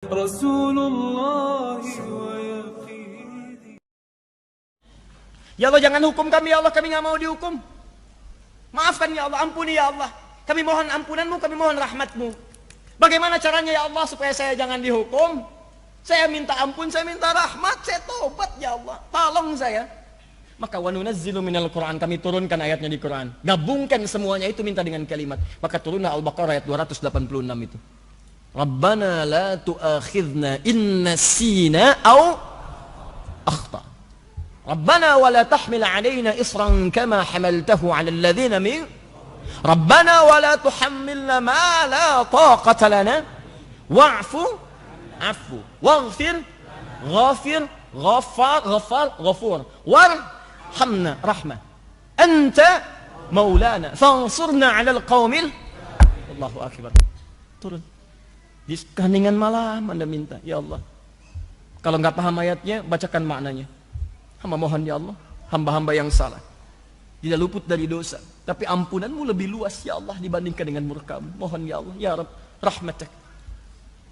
رسول الله ويقيني. Ya Allah, jangan hukum kami ya Allah, kami nggak mau dihukum. Maafkan ya Allah, ampuni ya Allah. Kami mohon ampunanmu, kami mohon rahmatmu. Bagaimana caranya ya Allah supaya saya jangan dihukum? Saya minta ampun, saya minta rahmat, saya tobat ya Allah. Tolong saya. Maka wa nunazzilu minal Qur'an, kami turunkan ayatnya di Quran. Gabungkan semuanya itu, minta dengan kalimat. Maka turunlah Al-Baqarah ayat 286 itu. Rabbana la tu'akhidna in nasina aw akhta. Rabbana wa la tahmil 'alaina isran kama hamaltahu 'ala alladhina min Rabbana wa la tuhammilna ma la taqata lana wa'fu afu waghfir ghafir ghaffar ghaffar ghafur warhamna rahmah anta maulana fansurna 'alal qaumil. Allahu akbar. Turun di keheningan malam Anda minta, ya Allah. Kalau nggak paham ayatnya, bacakan maknanya. Hamba mohon ya Allah, hamba-hamba yang salah tidak luput dari dosa, tapi ampunanmu lebih luas ya Allah dibandingkan dengan murkamu. Mohon ya Allah, ya Rabb, rahmatak.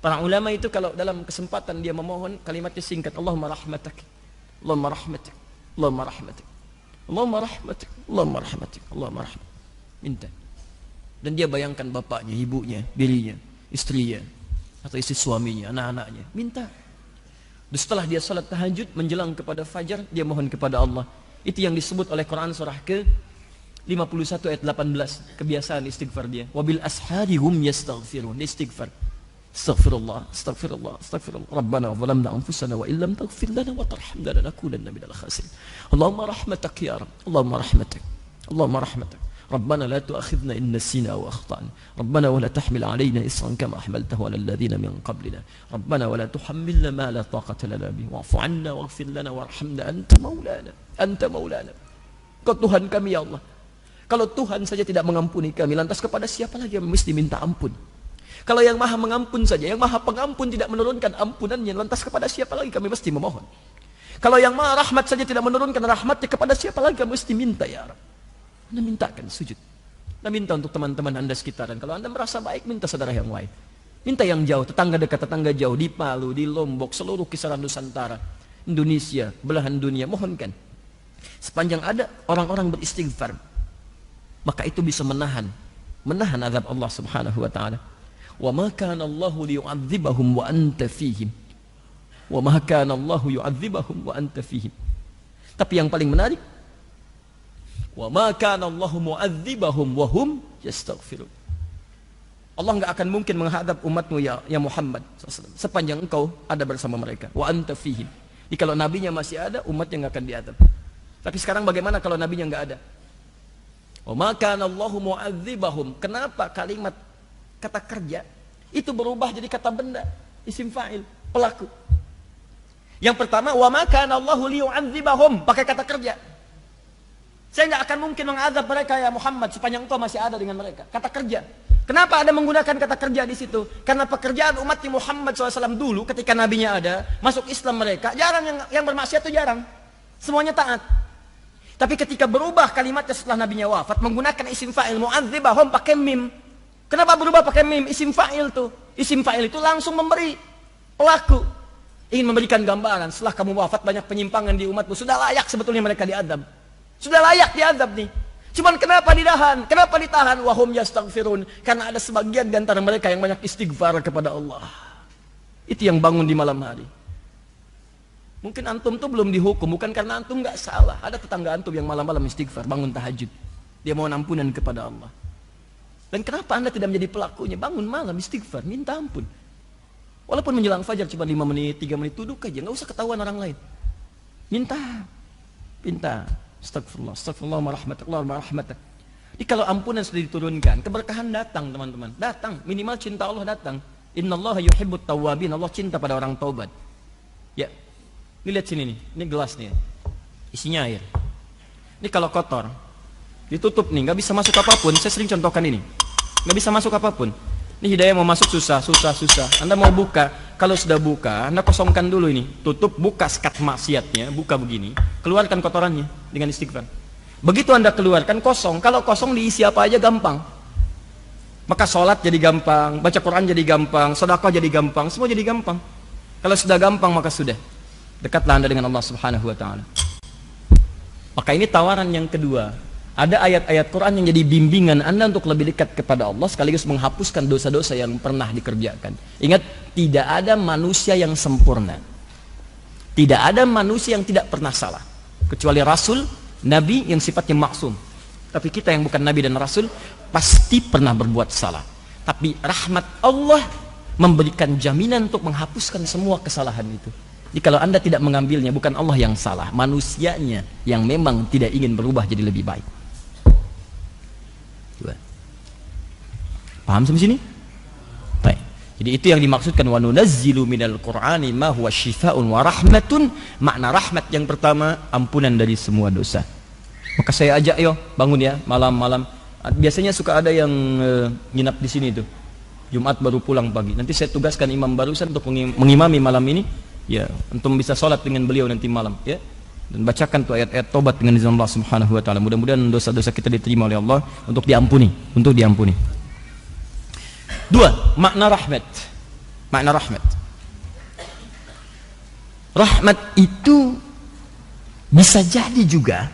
Para ulama itu kalau dalam kesempatan dia memohon, kalimatnya singkat, Allahumma rahmatak, Allahumma rahmatak, Allahumma rahmatak, Allahumma rahmatak, Allahumma rahmatak, Allahumma rahmatak. Minta. Dan dia bayangkan bapaknya, ibunya, dirinya, istrinya, atau istri suaminya, anak-anaknya. Minta. Dan setelah dia salat tahajud menjelang kepada fajar, dia mohon kepada Allah. Itu yang disebut oleh Quran surah ke-51 ayat 18, kebiasaan istighfar dia. Wabil ashari hum yastaghfirun, istighfar. Astaghfirullah, astaghfirullah, astaghfirullah. Rabbana zalamna anfusana wa illam taghfir lana wa tarhamna lanakunanna minal khasirin. Allahumma rahmatak ya Rabb, Allahumma rahmatak, Allahumma rahmatak. Rabbana la tu'akhidna in nasina aw akhtana. Rabbana wa la tahmil 'alaina isran kama hamaltahu 'alal ladzina min qablina. Rabbana wa la tuhammilna ma la taqata lana bihi wa'fu 'anna waghfir lana warhamna anta maulana. Anta maulana. Kau Tuhan kami ya Allah. Kalau Tuhan saja tidak mengampuni kami, lantas kepada siapa lagi yang mesti minta ampun? Kalau yang Maha mengampun saja, yang Maha pengampun tidak menurunkan ampunannya, lantas kepada siapa lagi kami mesti memohon? Kalau yang Maha rahmat saja tidak menurunkan rahmatnya, kepada siapa lagi kami mesti minta ya Rabb? Anda mintakan sujud. Anda minta untuk teman-teman Anda sekitaran. Kalau Anda merasa baik, minta saudara yang lain. Minta yang jauh, tetangga dekat, tetangga jauh, di Palu, di Lombok, seluruh kisaran Nusantara, Indonesia, belahan dunia, mohonkan. Sepanjang ada orang-orang beristighfar, maka itu bisa menahan azab Allah Subhanahu wa taala. Wa ma kana Allahu liyu'adzibahum wa anta fihim. Wa ma kana Allahu yu'adzibahum wa anta fihim. Tapi yang paling menarik, wa ma kana Allahu mu'adzibahum wa hum yastaghfirun. Allah enggak akan mungkin menghadap umatmu ya Muhammad SAW, sepanjang engkau ada bersama mereka. Wa anta fihim. Jadi kalau nabinya masih ada, umatnya enggak akan diadab. Tapi sekarang bagaimana kalau nabinya enggak ada? Wa ma kana Allahu mu'adzibahum. Kenapa kalimat kata kerja itu berubah jadi kata benda, isim fa'il, pelaku? Yang pertama, wa ma kana Allahu liyu'adzibahum, pakai kata kerja. Saya nggak akan mungkin mengazab mereka ya Muhammad sepanjang engkau masih ada dengan mereka. Kata kerja. Kenapa ada menggunakan kata kerja di situ? Karena pekerjaan umat Muhammad SAW dulu ketika nabinya ada, masuk Islam mereka, jarang yang bermaksiat itu jarang. Semuanya taat. Tapi ketika berubah kalimatnya setelah nabinya wafat, menggunakan isim fa'il mu'adzibahum pakai mim. Kenapa berubah pakai mim? Isim fa'il tuh. Isim fa'il itu langsung memberi pelaku. Ingin memberikan gambaran, setelah kamu wafat banyak penyimpangan di umatmu, sudah layak sebetulnya mereka diadab. Sudah layak diazab nih. Cuman kenapa ditahan? Kenapa ditahan? Wahum yastaghfirun. Karena ada sebagian di antara mereka yang banyak istighfar kepada Allah. Itu yang bangun di malam hari. Mungkin antum tuh belum dihukum, bukan karena antum nggak salah. Ada tetangga antum yang malam-malam istighfar, bangun tahajud. Dia mohon ampunan kepada Allah. Dan kenapa Anda tidak menjadi pelakunya? Bangun malam istighfar, minta ampun. Walaupun menjelang fajar cuma 5 menit, 3 menit, duduk aja, nggak usah ketahuan orang lain. Minta. Astagfirullah, astagfirullah, warahmatullah, warahmatullah. Jadi kalau ampunan sudah diturunkan, keberkahan datang teman-teman. Datang, minimal cinta Allah datang. Innallaha yuhibbut tawwabin, Allah cinta pada orang taubat. Ya, ini lihat sini nih, ini gelas nih, isinya air. Ini kalau kotor, ditutup nih, nggak bisa masuk apapun. Saya sering contohkan ini, nggak bisa masuk apapun. Ini hidayah mau masuk susah. Anda mau buka, kalau sudah buka, Anda kosongkan dulu ini, tutup, buka sekat maksiatnya, buka begini, keluarkan kotorannya dengan istighfar. Begitu Anda keluarkan kosong, kalau kosong diisi apa aja gampang. Maka sholat jadi gampang, baca Quran jadi gampang, sedekah jadi gampang, semua jadi gampang. Kalau sudah gampang maka sudah. Dekatlah Anda dengan Allah Subhanahu wa taala. Maka ini tawaran yang kedua. Ada ayat-ayat Quran yang jadi bimbingan Anda untuk lebih dekat kepada Allah sekaligus menghapuskan dosa-dosa yang pernah dikerjakan. Ingat, tidak ada manusia yang sempurna. Tidak ada manusia yang tidak pernah salah. Kecuali Rasul, Nabi yang sifatnya maksum. Tapi kita yang bukan Nabi dan Rasul pasti pernah berbuat salah. Tapi rahmat Allah memberikan jaminan untuk menghapuskan semua kesalahan itu. Jadi kalau Anda tidak mengambilnya, bukan Allah yang salah, manusianya yang memang tidak ingin berubah jadi lebih baik. Paham sampai sini? Baik. Jadi itu yang dimaksudkan wa nunazzilu minal Qur'ani ma huwa syifaa'un wa rahmatun. Makna rahmat yang pertama, ampunan dari semua dosa. Maka saya ajak, yo bangun ya malam-malam. Biasanya suka ada yang nginap di sini tuh. Jumat baru pulang pagi. Nanti saya tugaskan imam barusan untuk mengimami malam ini. Ya, untuk bisa sholat dengan beliau nanti malam, ya. Dan bacakan tuh ayat-ayat tobat dengan izin Allah Subhanahu wa taala. Mudah-mudahan dosa-dosa kita diterima oleh Allah untuk diampuni, Dua, makna rahmat. Makna rahmat. Rahmat itu bisa jadi juga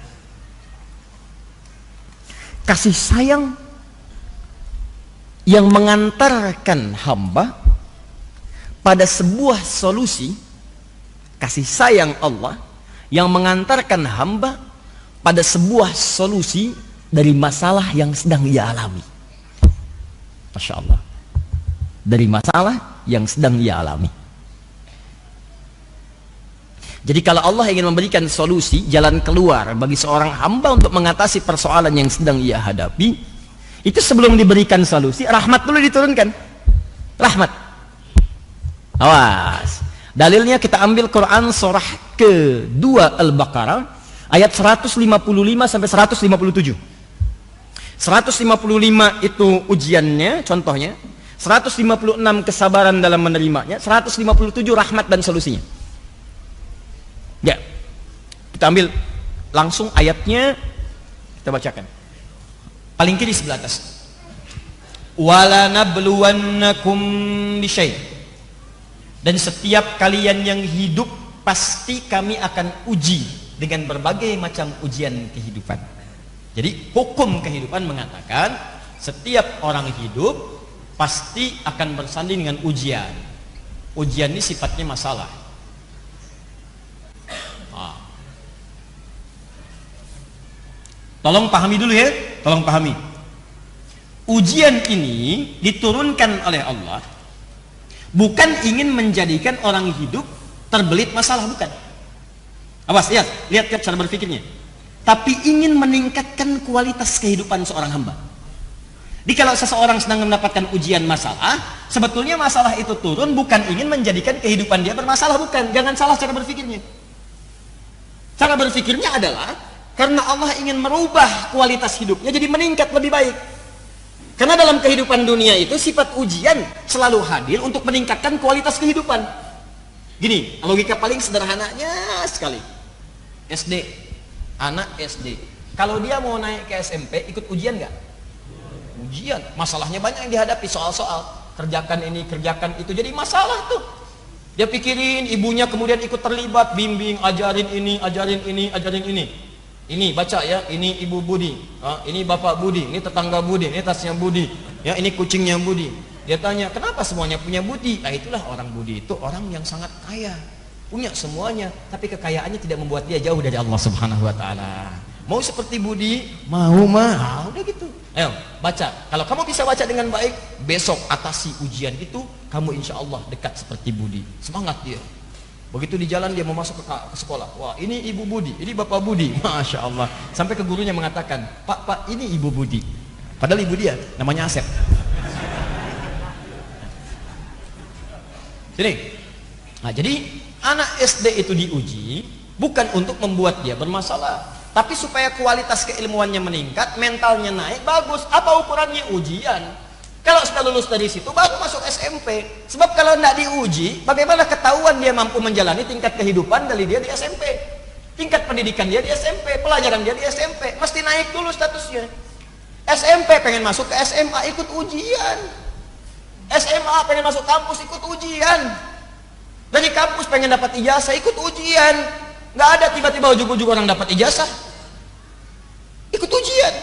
kasih sayang yang mengantarkan hamba pada sebuah solusi. Kasih sayang Allah yang mengantarkan hamba pada sebuah solusi dari masalah yang sedang ia alami. Masya Allah. Dari masalah yang sedang ia alami. Jadi kalau Allah ingin memberikan solusi, jalan keluar bagi seorang hamba untuk mengatasi persoalan yang sedang ia hadapi, itu sebelum diberikan solusi, rahmat dulu diturunkan. Rahmat. Awas. Dalilnya kita ambil Quran surah ke-2 Al-Baqarah ayat 155 sampai 157. 155 itu ujiannya, contohnya. 156 kesabaran dalam menerimanya. 157 rahmat dan solusinya. Ya. Kita ambil langsung ayatnya, kita bacakan. Paling kiri sebelah atas. Wala nabluwannakum bisyai'. Dan setiap kalian yang hidup pasti kami akan uji dengan berbagai macam ujian kehidupan. Jadi hukum kehidupan mengatakan setiap orang hidup pasti akan bersanding dengan ujian. Ujian ini sifatnya masalah. Tolong pahami dulu ya, tolong pahami. Ujian ini diturunkan oleh Allah bukan ingin menjadikan orang hidup terbelit masalah, bukan. Awas, lihat cara berpikirnya. Tapi ingin meningkatkan kualitas kehidupan seorang hamba. Jadi kalau seseorang sedang mendapatkan ujian masalah, sebetulnya masalah itu turun bukan ingin menjadikan kehidupan dia bermasalah, bukan. Jangan salah cara berpikirnya. Cara berpikirnya adalah karena Allah ingin merubah kualitas hidupnya jadi meningkat lebih baik. Karena dalam kehidupan dunia itu sifat ujian selalu hadir untuk meningkatkan kualitas kehidupan. Gini, logika paling sederhananya sekali. SD, anak SD. Kalau dia mau naik ke SMP, ikut ujian nggak? Ujian. Masalahnya banyak yang dihadapi, soal-soal. Kerjakan ini, kerjakan itu. Jadi masalah tuh. Dia pikirin, ibunya kemudian ikut terlibat, bimbing, ajarin ini, ajarin ini, ajarin ini. Ini baca ya, ini ibu Budi, ini bapak Budi, ini tetangga Budi, ini tasnya Budi, ya ini kucingnya Budi. Dia tanya, kenapa semuanya punya Budi? Nah itulah orang Budi itu orang yang sangat kaya, punya semuanya, tapi kekayaannya tidak membuat dia jauh dari Allah Subhanahu Wa Taala. Mau seperti Budi? Mau mah, udah gitu. Ayo baca. Kalau kamu bisa baca dengan baik, besok atasi ujian itu, kamu insya Allah dekat seperti Budi. Semangat dia. Begitu di jalan dia mau masuk ke sekolah, wah ini ibu Budi, ini bapak Budi, masya Allah. Sampai ke gurunya mengatakan, pak ini ibu Budi. Padahal ibu dia namanya Asep. Sini. Nah, jadi anak SD itu diuji bukan untuk membuat dia bermasalah, tapi supaya kualitas keilmuannya meningkat, mentalnya naik, bagus. Apa ukurannya? Ujian. Kalau sudah lulus dari situ baru masuk SMP. Sebab kalau tidak diuji, bagaimana ketahuan dia mampu menjalani tingkat kehidupan dari dia di SMP? Tingkat pendidikan dia di SMP, pelajaran dia di SMP, mesti naik dulu statusnya. SMP pengen masuk ke SMA, ikut ujian. SMA pengen masuk kampus, ikut ujian. Dari kampus pengen dapat ijazah, ikut ujian. Nggak ada tiba-tiba ujug-ujug orang dapat ijazah. Ikut ujian.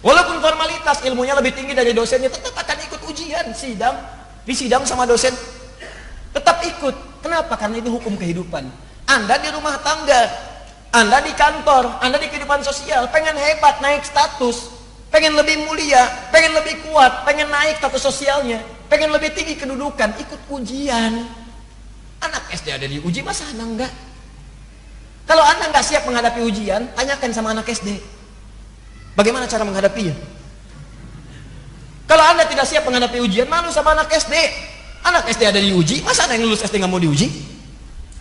Walaupun formalitas ilmunya lebih tinggi dari dosennya, tetap akan ikut ujian. Disidang sama dosen, tetap ikut. Kenapa? Karena itu hukum kehidupan. Anda di rumah tangga, Anda di kantor, Anda di kehidupan sosial, pengen hebat, naik status, pengen lebih mulia, pengen lebih kuat, pengen naik status sosialnya, pengen lebih tinggi kedudukan, ikut ujian. Anak SD ada diuji, masa Anda enggak? Kalau Anda enggak siap menghadapi ujian, tanyakan sama anak SD. Bagaimana cara menghadapinya? Kalau Anda tidak siap menghadapi ujian, malu sama anak SD. Anak SD ada diuji, masa ada yang lulus SD nggak mau diuji?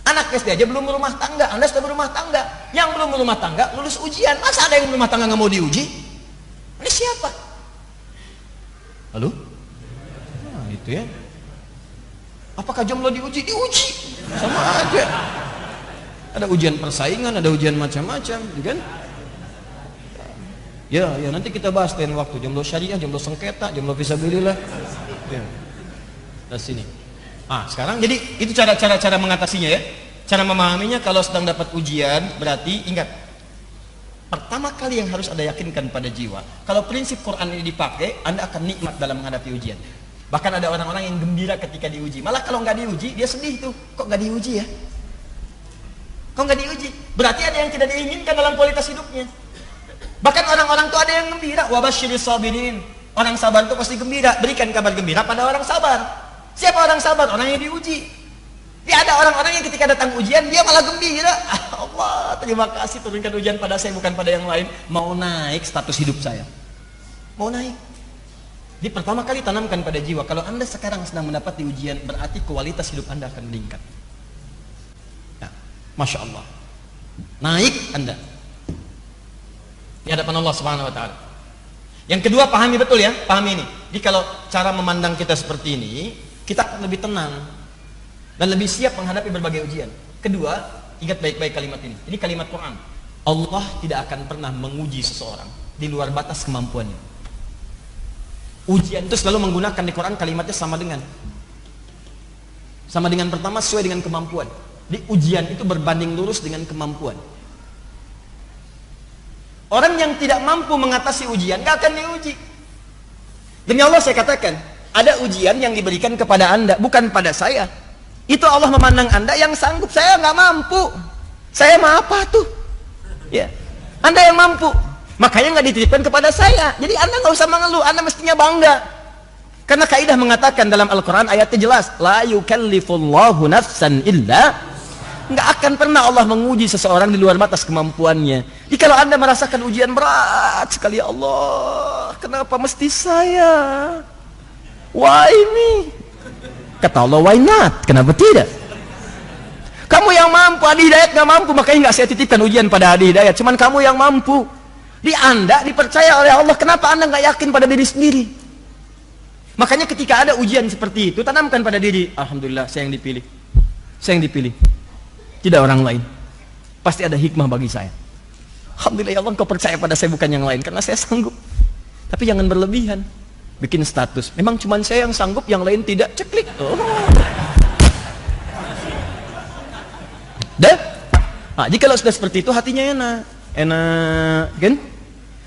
Anak SD aja belum berumah tangga, Anda sudah berumah tangga. Yang belum berumah tangga lulus ujian, masa ada yang berumah tangga nggak mau diuji? Ini siapa? Halo? Nah, itu ya. Apakah jomblo diuji? Diuji, sama aja. Ada ujian persaingan, ada ujian macam-macam, kan? Ya, nanti kita bahas lain waktu. Jomblo syariah, jomblo sengketa, jomblo fisabilillah. Ya. Dari sini. Sekarang jadi itu cara mengatasinya ya. Cara memahaminya kalau sedang dapat ujian, berarti ingat. Pertama kali yang harus Anda yakinkan pada jiwa, kalau prinsip Quran ini dipakai, Anda akan nikmat dalam menghadapi ujian. Bahkan ada orang-orang yang gembira ketika diuji. Malah kalau nggak diuji, dia sedih tuh. Kok nggak diuji ya? Kok nggak diuji? Berarti ada yang tidak diinginkan dalam kualitas hidupnya. Bahkan orang-orang itu ada yang gembira. Wabasyiris sabirin. Orang sabar itu pasti gembira. Berikan kabar gembira pada orang sabar. Siapa orang sabar? Orang yang diuji. Dia ada orang-orang yang ketika datang ujian dia malah gembira. Allah, terima kasih turunkan ujian pada saya, bukan pada yang lain. Mau naik status hidup saya. Mau naik. Jadi pertama kali tanamkan pada jiwa, kalau Anda sekarang sedang mendapat ujian, berarti kualitas hidup Anda akan meningkat. Nah, Masya Allah. Naik Anda di hadapan Allah Subhanahu wa taala. Yang kedua, pahami betul ya, pahami ini. Jadi kalau cara memandang kita seperti ini, kita akan lebih tenang dan lebih siap menghadapi berbagai ujian. Kedua, ingat baik-baik kalimat ini. Ini kalimat Quran. Allah tidak akan pernah menguji seseorang di luar batas kemampuannya. Ujian itu selalu menggunakan di Quran kalimatnya sama dengan pertama sesuai dengan kemampuan. Di ujian itu berbanding lurus dengan kemampuan. Orang yang tidak mampu mengatasi ujian gak akan diuji. Demi Allah saya katakan, ada ujian yang diberikan kepada Anda, bukan pada saya. Itu Allah memandang Anda yang sanggup, saya nggak mampu. Saya mah apa tuh? Ya, Anda yang mampu, makanya nggak dititipkan kepada saya. Jadi Anda nggak usah mengeluh, Anda mestinya bangga. Karena kaidah mengatakan dalam Al-Quran ayatnya jelas, la yukallifullahu nafsan illa, nggak akan pernah Allah menguji seseorang di luar batas kemampuannya. Jadi kalau Anda merasakan ujian berat sekali, ya Allah, kenapa mesti saya? Why me? Kata Allah, why not? Kenapa tidak? Kamu yang mampu, Adi Hidayat nggak mampu, makanya nggak saya titipkan ujian pada Adi Hidayat. Cuman kamu yang mampu. Di Anda dipercaya oleh Allah, kenapa Anda nggak yakin pada diri sendiri? Makanya ketika ada ujian seperti itu, tanamkan pada diri, alhamdulillah saya yang dipilih. Saya yang dipilih. Tidak orang lain. Pasti ada hikmah bagi saya. Alhamdulillah ya Allah, engkau percaya pada saya bukan yang lain, karena saya sanggup. Tapi jangan berlebihan. Bikin status. Memang cuma saya yang sanggup, yang lain tidak. Ceklik. Oh. Dah? Nah, jika sudah seperti itu, hatinya enak. Enak. Kan?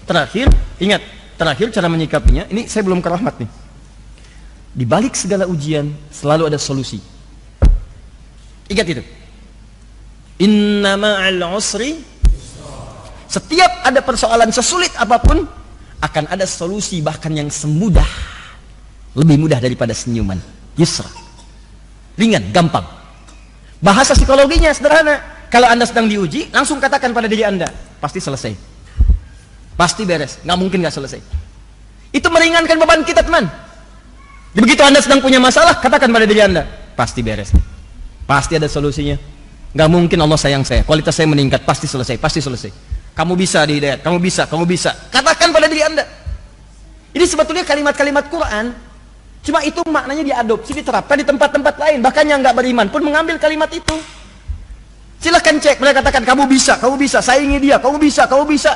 Terakhir, ingat. Terakhir cara menyikapinya, ini saya belum ke rahmat nih. Di balik segala ujian, selalu ada solusi. Ingat itu. Inna ma'al usri, setiap ada persoalan sesulit apapun akan ada solusi, bahkan yang semudah, lebih mudah daripada senyuman. Yusra, ringan, gampang. Bahasa psikologinya sederhana. Kalau Anda sedang diuji, langsung katakan pada diri Anda, pasti selesai, pasti beres, nggak mungkin nggak selesai. Itu meringankan beban kita, teman. Begitu Anda sedang punya masalah, katakan pada diri Anda, pasti beres, pasti ada solusinya. Nggak mungkin Allah sayang saya, kualitas saya meningkat, pasti selesai, pasti selesai. Kamu bisa di Hidayat, kamu bisa, kamu bisa. Katakan pada diri Anda. Ini sebetulnya kalimat-kalimat Quran, cuma itu maknanya diadopsi, diterapkan di tempat-tempat lain. Bahkan yang nggak beriman pun mengambil kalimat itu. Silahkan cek, mereka katakan kamu bisa, saingi dia, kamu bisa, kamu bisa.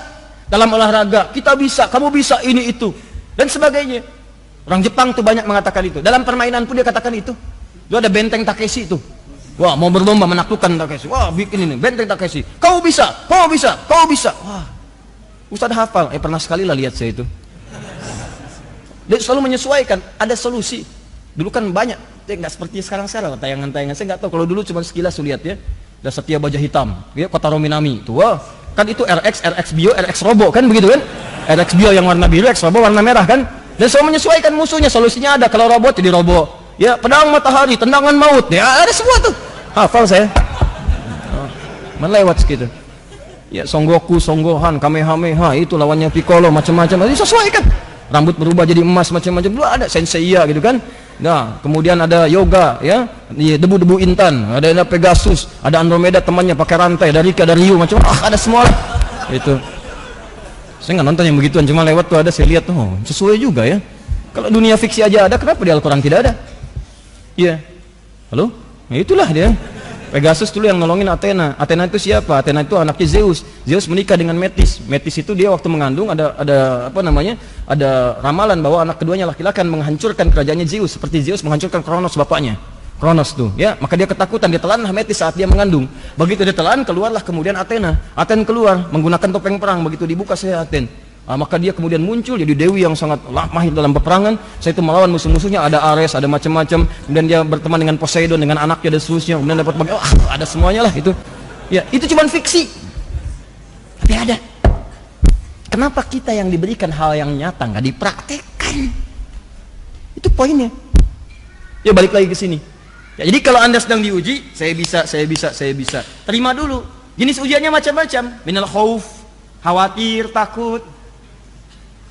Dalam olahraga, kita bisa, kamu bisa, ini itu dan sebagainya. Orang Jepang tuh banyak mengatakan itu. Dalam permainan pun dia katakan itu. Itu ada benteng Takeshi itu. Wah, mau berlomba menaklukkan Takeshi. Wah, bikin ini benteng Takeshi. Kau bisa, kau bisa, kau bisa. Wah, Ustadz hafal. Pernah sekali lah lihat saya itu. Dia selalu menyesuaikan. Ada solusi. Dulu kan banyak. Nggak seperti sekarang tayangan-tayangan. Saya nggak tahu. Kalau dulu cuma sekilas lihat ya. Ada Setia Baja Hitam. Ya, Kotaro Minami. Tuh, wah, kan itu RX Bio, RX Robo kan begitu kan? RX Bio yang warna biru, RX Robo warna merah kan? Dan selalu menyesuaikan musuhnya. Solusinya ada. Kalau robot jadi Robo. Ya, pedang matahari, tendangan maut. Ya, ada semua tuh. Hafal saya. Melewat segitu. Ya, Son Goku, Son Gohan, Kamehameha, itu lawannya Piccolo, macam-macam. Disesuaikan. Rambut berubah jadi emas, macam-macam. Dulu ada Senseiya gitu kan. Nah, kemudian ada yoga, ya, debu-debu intan, ada Pegasus, ada Andromeda temannya pakai rantai, ada Rika, ada Ryu, macam ada semua lah. Itu. Saya nggak nonton yang begituan, cuma lewat tuh ada, saya lihat tuh, sesuai juga ya. Kalau dunia fiksi aja ada, kenapa di Al-Quran tidak ada? Iya. Halo? Nah, itulah dia. Pegasus dulu yang nolongin Athena. Athena itu siapa? Athena itu anaknya Zeus. Zeus menikah dengan Metis. Metis itu dia waktu mengandung ada apa namanya? Ada ramalan bahwa anak keduanya laki-laki akan menghancurkan kerajaannya Zeus seperti Zeus menghancurkan Kronos bapaknya. Kronos tuh, ya. Maka dia ketakutan, dia telanlah Metis saat dia mengandung. Begitu dia telan, keluarlah kemudian Athena. Athena keluar menggunakan topeng perang. Begitu dibuka saya Athena. Maka dia kemudian muncul jadi dewi yang sangat mahir dalam peperangan. Saya itu melawan musuh-musuhnya, ada Ares, ada macam-macam. Kemudian dia berteman dengan Poseidon, dengan anaknya dan seterusnya. Kemudian dapat ada semuanya lah itu. Ya, itu cuma fiksi. Tapi ada. Kenapa kita yang diberikan hal yang nyata nggak dipraktekkan? Itu poinnya. Ya, balik lagi ke sini. Ya, jadi kalau Anda sedang diuji, saya bisa. Terima dulu. Jenis ujiannya macam-macam. Minal khauf, khawatir, takut.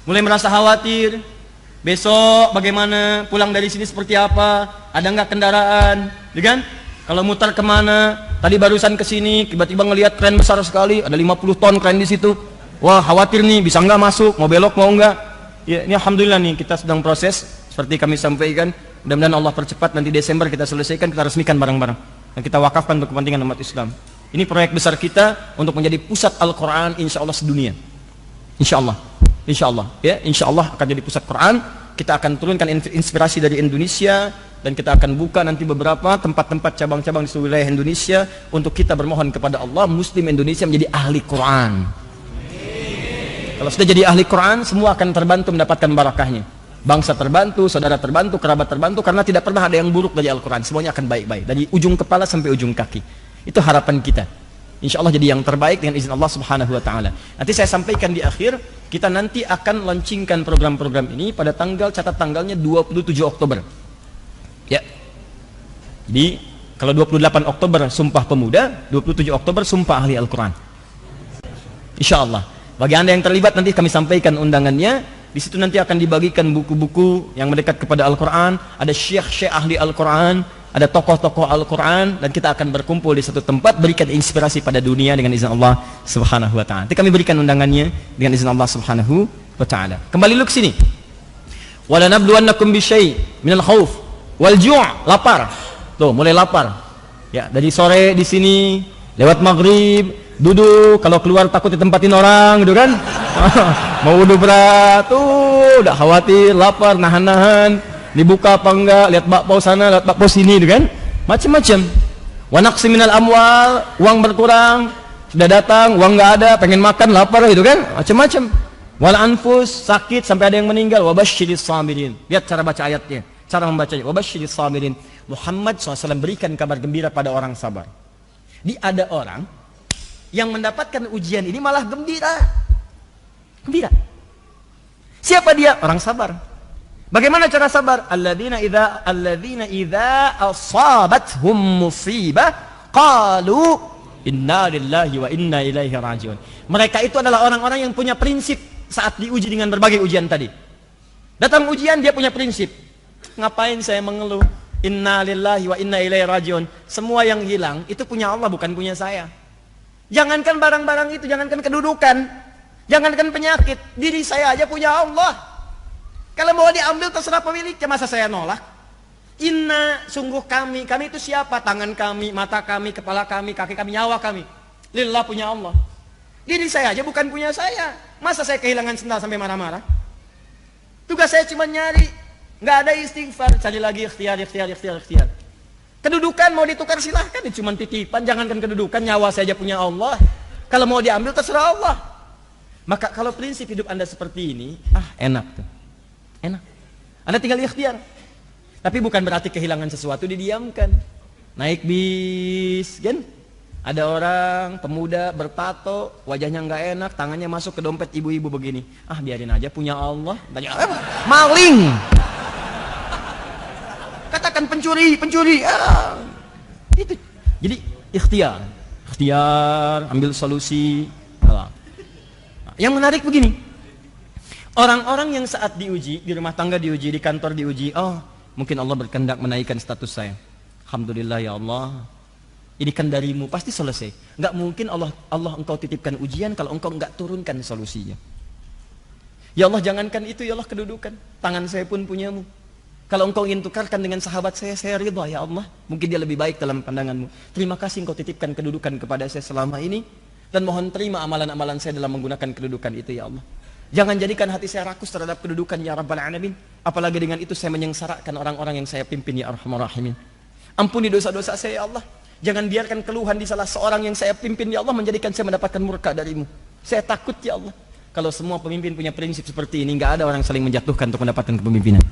Mulai merasa khawatir, besok bagaimana, pulang dari sini seperti apa, ada nggak kendaraan, ya kan? Kalau mutar kemana, tadi barusan ke sini, tiba-tiba ngelihat kren besar sekali, ada 50 ton kren di situ, wah khawatir nih, bisa nggak masuk, mau belok mau nggak? Ya, ini alhamdulillah nih kita sedang proses, seperti kami sampaikan, mudah-mudahan Allah percepat, nanti Desember kita selesaikan, kita resmikan bareng-bareng, dan kita wakafkan untuk kepentingan umat Islam. Ini proyek besar kita untuk menjadi pusat Al-Quran, insya Allah sedunia, insya Allah. Insya Allah, ya, insya Allah akan jadi pusat Quran. Kita akan turunkan inspirasi dari Indonesia dan kita akan buka nanti beberapa tempat-tempat cabang-cabang di seluruh wilayah Indonesia untuk kita bermohon kepada Allah, Muslim Indonesia menjadi ahli Quran. Kalau sudah jadi ahli Quran, semua akan terbantu mendapatkan barakahnya. Bangsa terbantu, saudara terbantu, kerabat terbantu, karena tidak pernah ada yang buruk dari Al-Quran. Semuanya akan baik-baik, dari ujung kepala sampai ujung kaki. Itu harapan kita. Insya Allah jadi yang terbaik dengan izin Allah Subhanahu Wa Taala. Nanti saya sampaikan di akhir, kita nanti akan launchingkan program-program ini pada catat tanggalnya 27 Oktober. Ya. Jadi kalau 28 Oktober Sumpah Pemuda, 27 Oktober Sumpah Ahli Al-Quran. Insya Allah. Bagi Anda yang terlibat nanti kami sampaikan undangannya. Di situ nanti akan dibagikan buku-buku yang mendekat kepada Al-Quran. Ada syekh-syekh ahli Al-Quran, ada tokoh-tokoh Al-Quran, dan kita akan berkumpul di satu tempat berikan inspirasi pada dunia dengan izin Allah Subhanahu Wa Taala. Nanti kami berikan undangannya dengan izin Allah Subhanahu Wa Taala. Kembali dulu ke sini. Wala nabluwannakum bisyai' minal khauf wal ju', lapar. Tuh, mulai lapar. Ya, dari sore di sini, lewat maghrib, duduk, kalau keluar takut ditempatin orang gitu kan. Mau wudhu berat, tuh udah khawatir, lapar, nahan-nahan, dibuka apa enggak, lihat bakpao sana, lihat bakpao sini gitu kan. Macam-macam. Wa naqsi minal amwal, uang berkurang, sudah datang, uang enggak ada, pengen makan, lapar gitu kan. Macam-macam. Wal anfus, sakit sampai ada yang meninggal. Wa basyiris sabirin. Lihat cara baca ayatnya, cara membacanya. Wa basyiris sabirin. Muhammad SAW berikan kabar gembira pada orang sabar. Ada orang yang mendapatkan ujian ini malah gembira. Gembira. Siapa dia? Orang sabar. Bagaimana cara sabar? Alladzina idza asabathum musibah qalu inna lillahi wa inna ilaihi rajiun. Mereka itu adalah orang-orang yang punya prinsip saat diuji dengan berbagai ujian tadi. Datang ujian dia punya prinsip. Ngapain saya mengeluh? Inna lillahi wa inna ilaihi rajiun. Semua yang hilang itu punya Allah, bukan punya saya. Jangankan barang-barang itu, jangankan kedudukan, jangankan penyakit, diri saya aja punya Allah. Kalau mau diambil terserah pemiliknya, masa saya nolak? Inna, sungguh kami itu siapa? Tangan kami, mata kami, kepala kami, kaki kami, nyawa kami. Lillah punya Allah. Diri saya aja bukan punya saya. Masa saya kehilangan sendal sampai marah-marah? Tugas saya cuma nyari. Nggak ada istighfar, cari lagi ikhtiar. Kedudukan mau ditukar silahkan, cuma titipan, jangankan kedudukan, nyawa saya aja punya Allah. Kalau mau diambil terserah Allah. Maka kalau prinsip hidup Anda seperti ini, enak tuh. Enak. Anda tinggal ikhtiar. Tapi bukan berarti kehilangan sesuatu didiamkan. Naik bis, kan? Ada orang pemuda bertato, wajahnya nggak enak, tangannya masuk ke dompet ibu-ibu begini. Biarin aja, punya Allah. Maling. Katakan pencuri. Itu. Jadi ikhtiar, ambil solusi. Yang menarik begini, orang-orang yang saat diuji, di rumah tangga diuji, di kantor diuji, mungkin Allah berkehendak menaikkan status saya. Alhamdulillah ya Allah. Ini kan darimu, pasti selesai. Nggak mungkin Allah engkau titipkan ujian kalau engkau nggak turunkan solusinya. Ya Allah, jangankan itu ya Allah, kedudukan. Tangan saya pun punyamu. Kalau engkau ingin tukarkan dengan sahabat saya ridha ya Allah. Mungkin dia lebih baik dalam pandanganmu. Terima kasih engkau titipkan kedudukan kepada saya selama ini. Dan mohon terima amalan-amalan saya dalam menggunakan kedudukan itu ya Allah. Jangan jadikan hati saya rakus terhadap kedudukan ya Rabbal Alamin. Apalagi dengan itu saya menyengsarakan orang-orang yang saya pimpin ya Arhamar Rahimin. Ampuni dosa-dosa saya ya Allah. Jangan biarkan keluhan di salah seorang yang saya pimpin ya Allah menjadikan saya mendapatkan murka darimu. Saya takut ya Allah. Kalau semua pemimpin punya prinsip seperti ini, nggak ada orang saling menjatuhkan untuk mendapatkan kepemimpinan.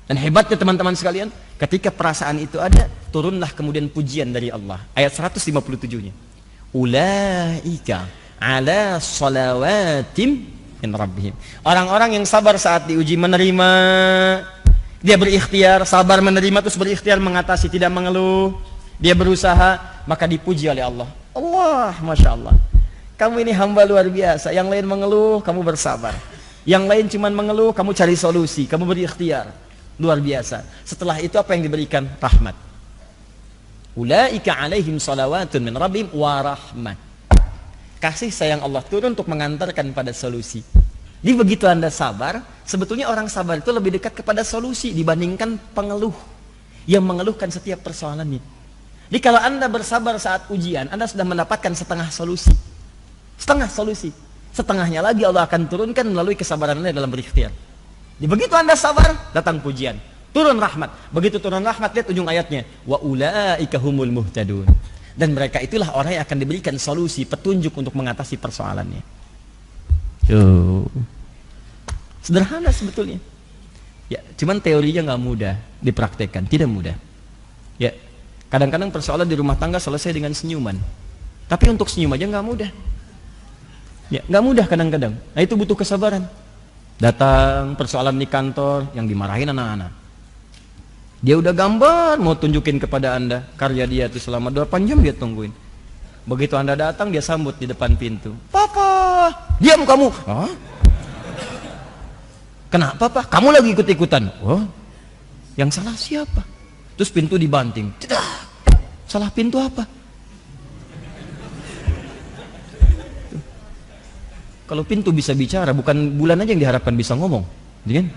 Dan hebatnya teman-teman sekalian, ketika perasaan itu ada, turunlah kemudian pujian dari Allah. Ayat 157-nya. Ulaika ala salawatim min rabbihim. Orang-orang yang sabar saat diuji, menerima, dia berikhtiar, sabar menerima, terus berikhtiar mengatasi, tidak mengeluh. Dia berusaha, maka dipuji oleh Allah. Allah, Masya Allah. Kamu ini hamba luar biasa. Yang lain mengeluh, kamu bersabar. Yang lain cuma mengeluh, kamu cari solusi, kamu berikhtiar. Luar biasa. Setelah itu apa yang diberikan? Rahmat. Ulaika alaihim salawatun min rabbihim wa rahmat. Kasih sayang Allah turun untuk mengantarkan pada solusi. Jadi begitu Anda sabar, sebetulnya orang sabar itu lebih dekat kepada solusi dibandingkan pengeluh yang mengeluhkan setiap persoalannya. Jadi kalau Anda bersabar saat ujian, Anda sudah mendapatkan setengah solusi. Setengah solusi. Setengahnya lagi Allah akan turunkan melalui kesabaran Anda dalam berikhtiar. Jadi begitu Anda sabar, datang pujian. Turun rahmat. Begitu turun rahmat, lihat ujung ayatnya. Wa ulaika humul muhtadun. Dan mereka itulah orang yang akan diberikan solusi, petunjuk untuk mengatasi persoalannya. Tuh. Sederhana sebetulnya. Ya, cuman teorinya nggak mudah dipraktekkan, tidak mudah. Ya. Kadang-kadang persoalan di rumah tangga selesai dengan senyuman. Tapi untuk senyum aja nggak mudah. Ya, nggak mudah kadang-kadang. Nah itu butuh kesabaran. Datang persoalan di kantor yang dimarahin anak-anak. Dia udah gambar mau tunjukin kepada Anda karya dia itu selama 8 jam dia tungguin. Begitu Anda datang dia sambut di depan pintu. Papa, diam kamu. Kenapa Pak? Kamu lagi ikut-ikutan. Yang salah siapa? Terus pintu dibanting. Salah pintu apa? Kalau pintu bisa bicara, bukan bulan aja yang diharapkan bisa ngomong, kan?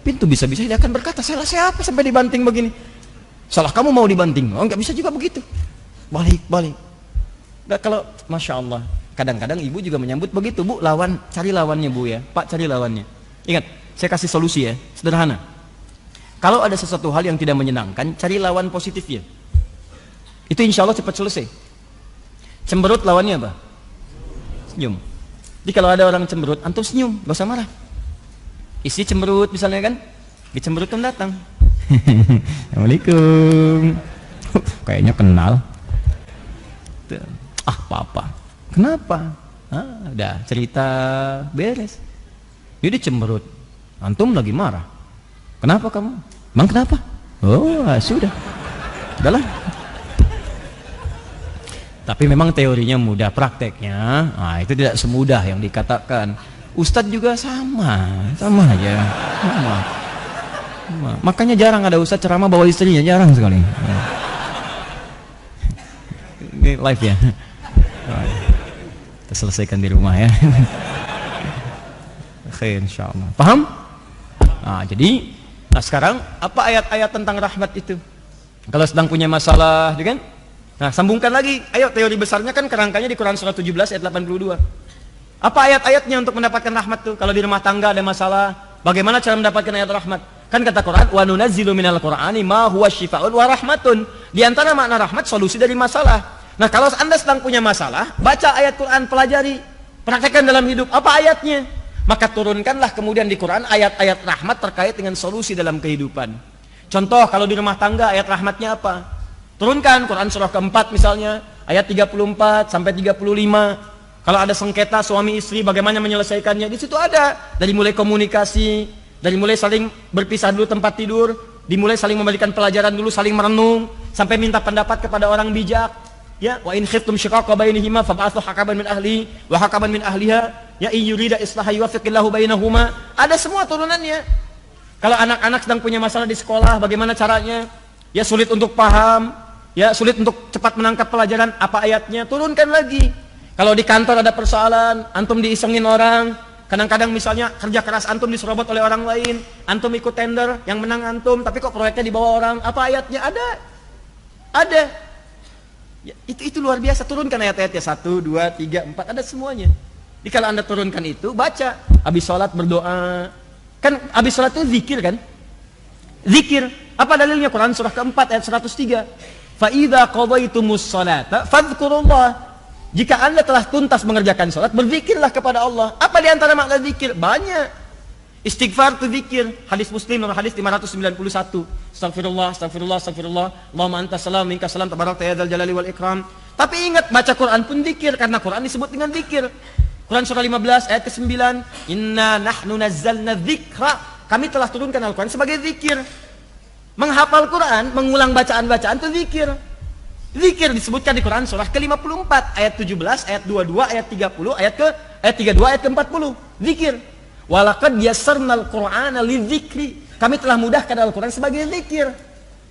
Pintu bisa-bisa dia akan berkata, salah siapa sampai dibanting begini? Salah kamu mau dibanting? Nggak bisa juga begitu. Balik. Nah, kalau Masya Allah, kadang-kadang ibu juga menyambut begitu, Bu, cari lawannya Bu ya, Pak cari lawannya. Ingat, saya kasih solusi ya, sederhana. Kalau ada sesuatu hal yang tidak menyenangkan, cari lawan positifnya. Itu insya Allah cepat selesai. Cemberut lawannya apa? Senyum. Jadi kalau ada orang cemberut, antum senyum, gak usah marah. Istri cemberut misalnya kan, dicemberut kan datang. Assalamualaikum. Kayaknya kenal. Papa. Kenapa? Udah cerita beres. Jadi cemberut. Antum lagi marah. Kenapa kamu? Emang kenapa? Sudah. Udahlah. Tapi memang teorinya mudah, prakteknya itu tidak semudah yang dikatakan. Ustadz juga sama aja. Sama. Makanya jarang ada ustadz ceramah bawa istrinya, jarang sekali. Ini live ya. Kita selesaikan di rumah ya. Oke, insyaallah. Paham? Jadi sekarang apa ayat-ayat tentang rahmat itu? Kalau sedang punya masalah, kan? Nah, sambungkan lagi. Ayo, teori besarnya kan kerangkanya di Quran surah 17 ayat 82. Apa ayat-ayatnya untuk mendapatkan rahmat tuh? Kalau di rumah tangga ada masalah, bagaimana cara mendapatkan ayat rahmat? Kan kata Quran, wa nunazzilu minal Qur'ani ma huwa syifaa'un wa rahmatun. Di antara makna rahmat, solusi dari masalah. Nah, kalau Anda sedang punya masalah, baca ayat Quran, pelajari, praktekkan dalam hidup. Apa ayatnya? Maka turunkanlah kemudian di Quran ayat-ayat rahmat terkait dengan solusi dalam kehidupan. Contoh, kalau di rumah tangga ayat rahmatnya apa? Turunkan Quran surah keempat misalnya, ayat 34 sampai 35. Kalau ada sengketa suami istri, bagaimana menyelesaikannya? Di situ ada. Dari mulai komunikasi, dari mulai saling berpisah dulu tempat tidur, dimulai saling memberikan pelajaran dulu, saling merenung, sampai minta pendapat kepada orang bijak. Ya, wa in khiftum shiqaqa bainihima fab'athu hakaman min ahli wa hakaman min ahliha, ya in yurida islaha yuwaffiqillahu bainahuma. Ada semua turunannya. Kalau anak-anak sedang punya masalah di sekolah, bagaimana caranya? Ya, sulit untuk paham, ya sulit untuk cepat menangkap pelajaran, apa ayatnya? Turunkan lagi. Kalau di kantor ada persoalan, antum diisengin orang, kadang-kadang misalnya kerja keras antum diserobot oleh orang lain, antum ikut tender, yang menang antum, tapi kok proyeknya dibawa orang, apa ayatnya? Ada. Ya, itu luar biasa. Turunkan ayat-ayatnya 1, 2, 3, 4, ada semuanya. Jadi kalau Anda turunkan itu, baca. Habis sholat berdoa. Kan habis sholat itu zikir kan? Zikir. Apa dalilnya? Quran surah keempat ayat 103. Fa idza qadaytumus sholata fadhkurullah. Jika Anda telah tuntas mengerjakan sholat, berzikirlah kepada Allah. Apa di antara makna zikir? Banyak. Istighfar itu zikir. Hadis Muslim nomor hadis 591. Astagfirullah, astagfirullah, astagfirullah. Allahumma anta salam, minka salam, tabarakta ya dzal jalali wal ikram. Tapi ingat, baca Quran pun zikir, karena Quran disebut dengan zikir. Quran surah 15 ayat ke-9. Inna nahnu nazzalna dzikra. Kami telah turunkan Al-Quran sebagai zikir. Menghafal Quran, mengulang bacaan-bacaan itu zikir. Zikir disebutkan di Quran surah ke-54 ayat 17, ayat 22, ayat 30, ayat 32, ayat ke-40. Zikir. Walaqad yassarnal Qur'ana lidzikri. Kami telah mudahkan Al-Quran sebagai zikir.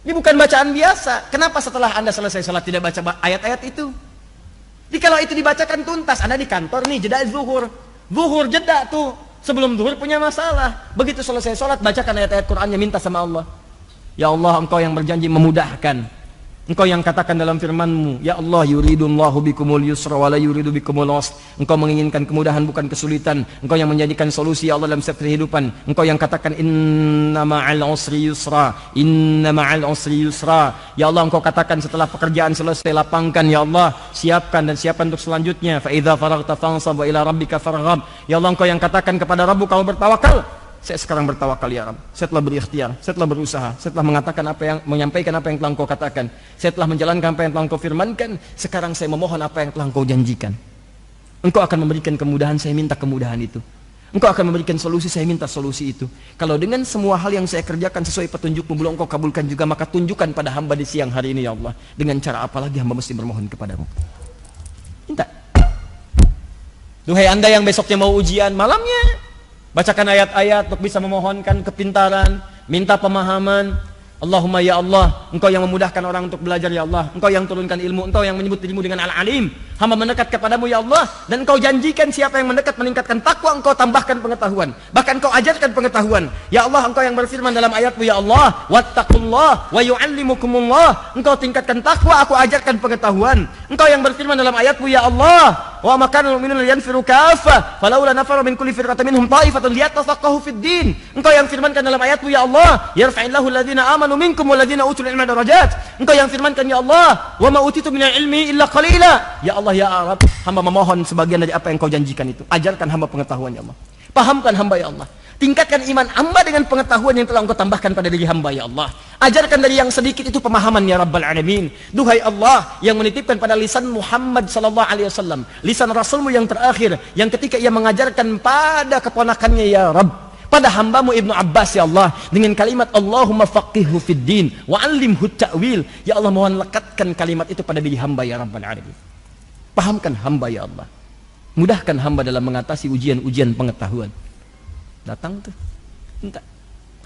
Ini bukan bacaan biasa. Kenapa setelah Anda selesai salat tidak baca ayat-ayat itu? Jadi kalau itu dibacakan tuntas, Anda di kantor nih, jeda zuhur. Zuhur jeda tuh. Sebelum zuhur punya masalah. Begitu selesai salat, bacakan ayat-ayat Qur'annya, minta sama Allah. Ya Allah, Engkau yang berjanji memudahkan. Engkau yang katakan dalam firman-Mu, ya Allah, yuridullahu bikumul yusra wa la yuridu bikumul usra. Engkau menginginkan kemudahan bukan kesulitan. Engkau yang menjadikan solusi ya Allah dalam setiap kehidupan. Engkau yang katakan inna ma'al usri yusra, inna ma'al usri yusra. Ya Allah, Engkau katakan setelah pekerjaan selesai, lapangkan ya Allah, siapkan dan siapkan untuk selanjutnya. Fa idza faraghta fansab wa ila rabbika farghab. Ya Allah, Engkau yang katakan kepada Rabb kamu bertawakal. Saya sekarang bertawakal ya Rabb. Saya telah berikhtiar, saya telah berusaha, saya telah mengatakan apa yang, menyampaikan apa yang telah Engkau katakan. Saya telah menjalankan apa yang telah Engkau firmankan. Sekarang saya memohon apa yang telah Engkau janjikan. Engkau akan memberikan kemudahan, saya minta kemudahan itu. Engkau akan memberikan solusi, saya minta solusi itu. Kalau dengan semua hal yang saya kerjakan sesuai petunjuk-Mu belum Engkau kabulkan juga, maka tunjukkan pada hamba di siang hari ini ya Allah. Dengan cara apa lagi hamba mesti bermohon kepadamu? Minta. Duhai Anda yang besoknya mau ujian, malamnya bacakan ayat-ayat untuk bisa memohonkan kepintaran, minta pemahaman. Allahumma ya Allah, Engkau yang memudahkan orang untuk belajar ya Allah. Engkau yang turunkan ilmu, Engkau yang menyebut dirimu dengan Al-Alim. Hamba mendekat kepadamu ya Allah. Dan Engkau janjikan siapa yang mendekat meningkatkan takwa, Engkau tambahkan pengetahuan. Bahkan Engkau ajarkan pengetahuan. Ya Allah, Engkau yang berfirman dalam ayat-Mu ya Allah, wattaqullah wa yu'allimukumullah. Engkau tingkatkan takwa, aku ajarkan pengetahuan. Engkau yang berfirman dalam ayat-Mu ya Allah, wa ma kana al-mu'minuna liyanfiru kaffah falaula nafara min kulli firqatin minhum ta'ifatun liyatafaqahu fid din. Engkau yang firmankan dalam ayat-Mu ya Allah, yarfa'illahu alladhina amanu minkum walladhina utul ilma darajat. Engkau yang firmankan ya Allah, wa ma utitu minal ilmi illa qalila. Ya Allah ya Rabb, hamba memohon sebagian dari apa yang Kau janjikan itu. Ajarkan hamba pengetahuan ya Allah. Pahamkan hamba ya Allah. Tingkatkan iman hamba dengan pengetahuan yang telah Engkau tambahkan pada diri hamba ya Allah. Ajarkan dari yang sedikit itu pemahaman ya Rabbal Alamin. Duhai Allah yang menitipkan pada lisan Muhammad sallallahu alaihi wasallam, lisan Rasulmu yang terakhir, yang ketika ia mengajarkan pada keponakannya ya Rabb, pada hambamu Ibnu Abbas ya Allah, dengan kalimat Allahumma faqihhu fid din wa 'allimhu ta'wil. Ya Allah, mohon lekatkan kalimat itu pada diri hamba ya Rabbal Alamin. Pahamkan hamba ya Allah. Mudahkan hamba dalam mengatasi ujian-ujian pengetahuan. Datang tuh, minta.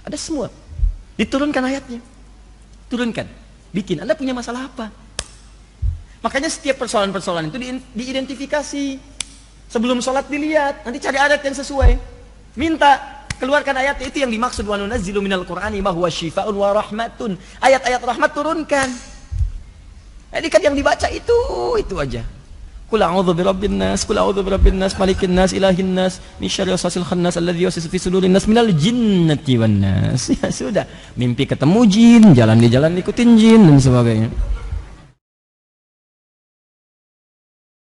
Ada semua. Diturunkan ayatnya. Turunkan. Bikin. Anda punya masalah apa? Makanya setiap persoalan-persoalan itu diidentifikasi. Sebelum sholat dilihat. Nanti cari ayat yang sesuai. Minta. Keluarkan ayat itu yang dimaksud. Wa nunazzilu minal Qur'ani ma huwa syifaa'un wa rahmatun. Ayat-ayat rahmat turunkan. Jadi kan yang dibaca itu aja. Qul a'udzu birabbin nas, qul a'udzu birabbin nas, malikin nas, ilahin nas, min syarri waswasil khannas alladzi yuwaswisu fi sudurin nas minal jinnati wan nas. Ya sudah, mimpi ketemu jin, jalan di jalan ikutin jin dan sebagainya.